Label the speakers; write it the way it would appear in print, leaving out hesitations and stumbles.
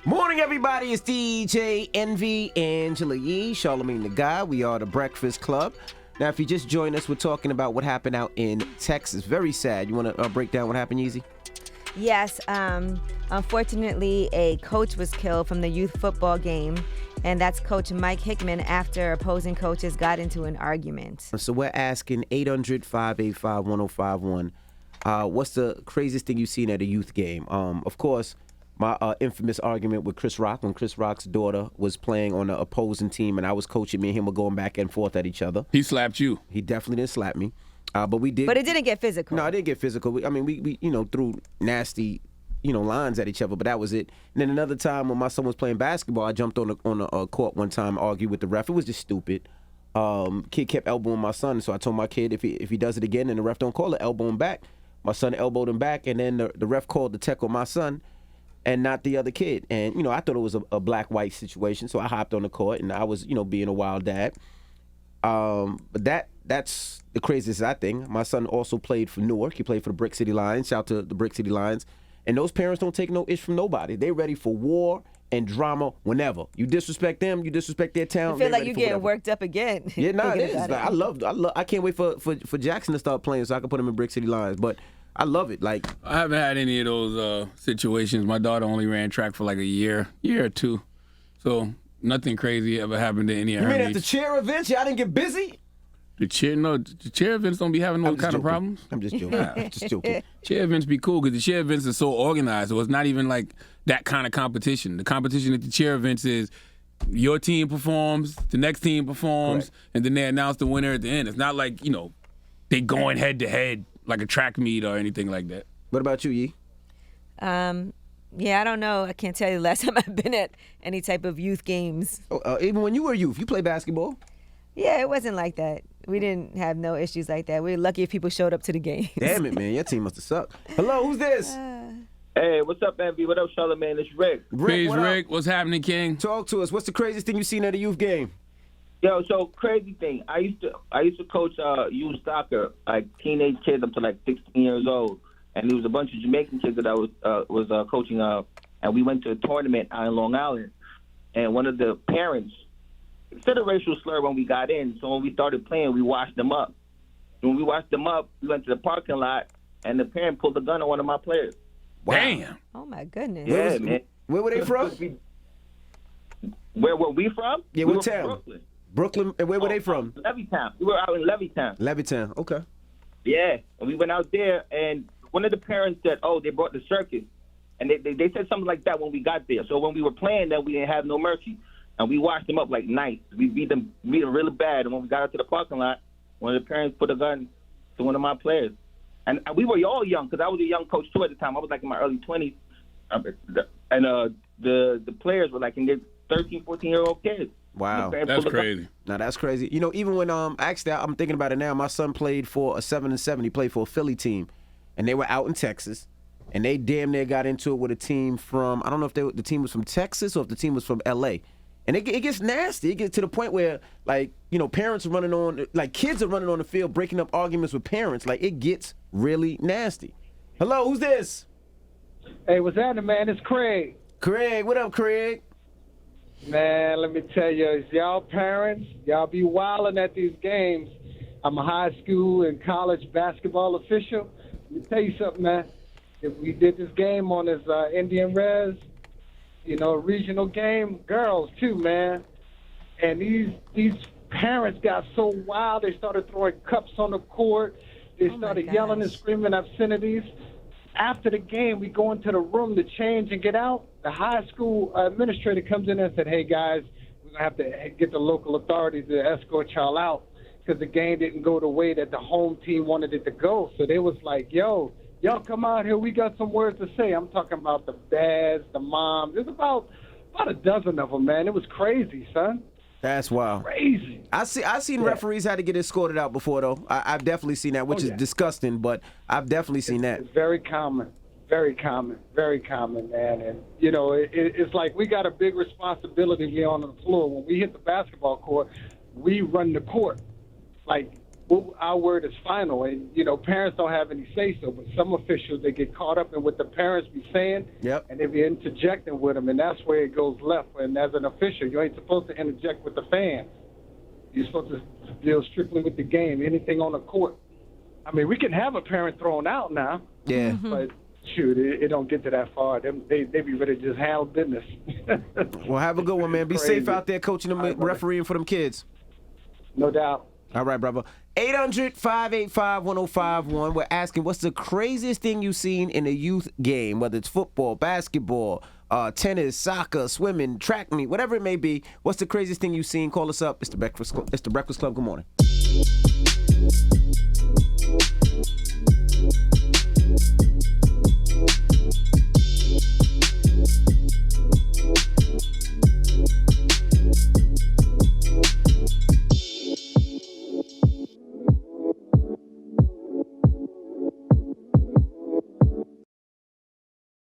Speaker 1: Morning, everybody. It's DJ Envy, Angela Yee, Charlamagne the Guy. We are the Breakfast Club. Now, if you just joined us, we're talking about what happened out in Texas. Very sad. You want to break down what happened, Yeezy?
Speaker 2: Yes. Unfortunately, a coach was killed from the youth football game, and that's Coach Mike Hickman after opposing coaches got into an argument.
Speaker 1: So we're asking 800-585-1051. What's the craziest thing you've seen at a youth game? Of course, my infamous argument with Chris Rock when Chris Rock's daughter was playing on the opposing team and I was coaching. Me and him were going back and forth at each other.
Speaker 3: He slapped you.
Speaker 1: He definitely didn't slap me. But we did.
Speaker 2: But it didn't get physical.
Speaker 1: No, it didn't get physical. We threw nasty, lines at each other, but that was it. And then another time when my son was playing basketball, I jumped on the court one time, argued with the ref. It was just stupid. Kid kept elbowing my son, so I told my kid if he does it again and the ref don't call it, elbow him back. My son elbowed him back, and then the ref called the tech on my son and not the other kid. And, I thought it was a black-white situation, so I hopped on the court, and I was, being a wild dad. But that's the craziest I think. My son also played for Newark. He played for the Brick City Lions. Shout out to the Brick City Lions. And those parents don't take no ish from nobody. They ready for war and drama whenever. You disrespect them, you disrespect their town.
Speaker 2: I feel like you're getting worked up again.
Speaker 1: Yeah, it is. Like, I can't wait for Jackson to start playing so I can put him in Brick City Lions. But I love it. Like,
Speaker 3: I haven't had any of those situations. My daughter only ran track for like a year or two. So nothing crazy ever happened to any of her.
Speaker 1: You mean at the cheer events, y'all didn't get busy?
Speaker 3: The cheer events don't be having no kind of problems.
Speaker 1: I'm just joking.
Speaker 3: Cheer events be cool because the cheer events are so organized. So it's not even like that kind of competition. The competition at the cheer events is your team performs, the next team performs, and then they announce the winner at the end. It's not like, they going head to head like a track meet or anything like that.
Speaker 1: What about you, Yee?
Speaker 2: Yeah, I don't know. I can't tell you the last time I've been at any type of youth games.
Speaker 1: Even when you were youth, you played basketball?
Speaker 2: Yeah, it wasn't like that. We didn't have no issues like that. We were lucky if people showed up to the games.
Speaker 1: Damn it, man. Your team must have sucked. Hello, who's this?
Speaker 4: Hey, what's up, Envy? What up, Charlamagne? It's Rick.
Speaker 3: Peace, Rick. What's happening, King?
Speaker 1: Talk to us. What's the craziest thing you've seen at a youth game?
Speaker 4: Yo, so crazy thing. I used to coach youth soccer, like teenage kids up to like 16 years old, and there was a bunch of Jamaican kids that I was coaching, and we went to a tournament out in Long Island, and one of the parents said a racial slur when we got in. So when we started playing, we washed them up. When we washed them up, we went to the parking lot, and the parent pulled a gun on one of my players.
Speaker 1: Wow.
Speaker 3: Damn.
Speaker 2: Oh my goodness.
Speaker 4: Yeah, man.
Speaker 1: Where were they from?
Speaker 4: Where were we from?
Speaker 1: Yeah,
Speaker 4: we
Speaker 1: what
Speaker 4: were
Speaker 1: town?
Speaker 4: From Brooklyn.
Speaker 1: Brooklyn, and where were they from?
Speaker 4: Levittown. We were out in Levittown.
Speaker 1: Levittown, okay.
Speaker 4: Yeah, and we went out there, and one of the parents said, they brought the circus. And they said something like that when we got there. So when we were playing them, we didn't have no mercy. And we washed them up like nice. We beat them really bad. And when we got out to the parking lot, one of the parents put a gun to one of my players. And we were all young, because I was a young coach, too, at the time. I was like in my early 20s. And the players were like in their 13, 14-year-old kids.
Speaker 1: Wow.
Speaker 3: That's crazy.
Speaker 1: Now, that's crazy. Even when, actually, I'm thinking about it now, my son played for a 7-7. He played for a Philly team. And they were out in Texas. And they damn near got into it with a team from, I don't know if the team was from Texas or if the team was from L.A., and it gets nasty. It gets to the point where, like, parents are running on, like, kids are running on the field, breaking up arguments with parents. Like, it gets really nasty. Hello, who's this?
Speaker 5: Hey, what's happening, man? It's Craig.
Speaker 1: Craig, what up, Craig?
Speaker 5: Man, let me tell you, y'all parents, y'all be wilding at these games. I'm a high school and college basketball official. Let me tell you something, man. If we did this game on this Indian Res, regional game, girls too, man. And these parents got so wild, they started throwing cups on the court. They started yelling and screaming obscenities. After the game, we go into the room to change and get out. The high school administrator comes in and said, hey, guys, we're going to have to get the local authorities to escort y'all out because the game didn't go the way that the home team wanted it to go. So they was like, yo, y'all come out here. We got some words to say. I'm talking about the dads, the moms. There's about a dozen of them, man. It was crazy, son.
Speaker 1: That's wild.
Speaker 5: Crazy.
Speaker 1: I've seen referees had to get escorted out before, though. I've definitely seen that, which is disgusting, but I've definitely seen that.
Speaker 5: It's very common. Very common, man. And, it's like we got a big responsibility here on the floor. When we hit the basketball court, we run the court. Like, our word is final, and parents don't have any say so. But some officials, they get caught up in what the parents be saying, and they be interjecting with them, and that's where it goes left. And as an official, you ain't supposed to interject with the fans. You're supposed to deal strictly with the game, anything on the court. I mean, we can have a parent thrown out now, but shoot, it don't get to that far. They be ready to just handle business.
Speaker 1: Well, have a good one, man. Be safe out there coaching them, refereeing for them kids.
Speaker 5: No doubt.
Speaker 1: All right, brother. 800-585-1051. We're asking, what's the craziest thing you've seen in a youth game, whether it's football, basketball, tennis, soccer, swimming, track meet, whatever it may be. What's the craziest thing you've seen? Call us up. It's the Breakfast Club. Good morning.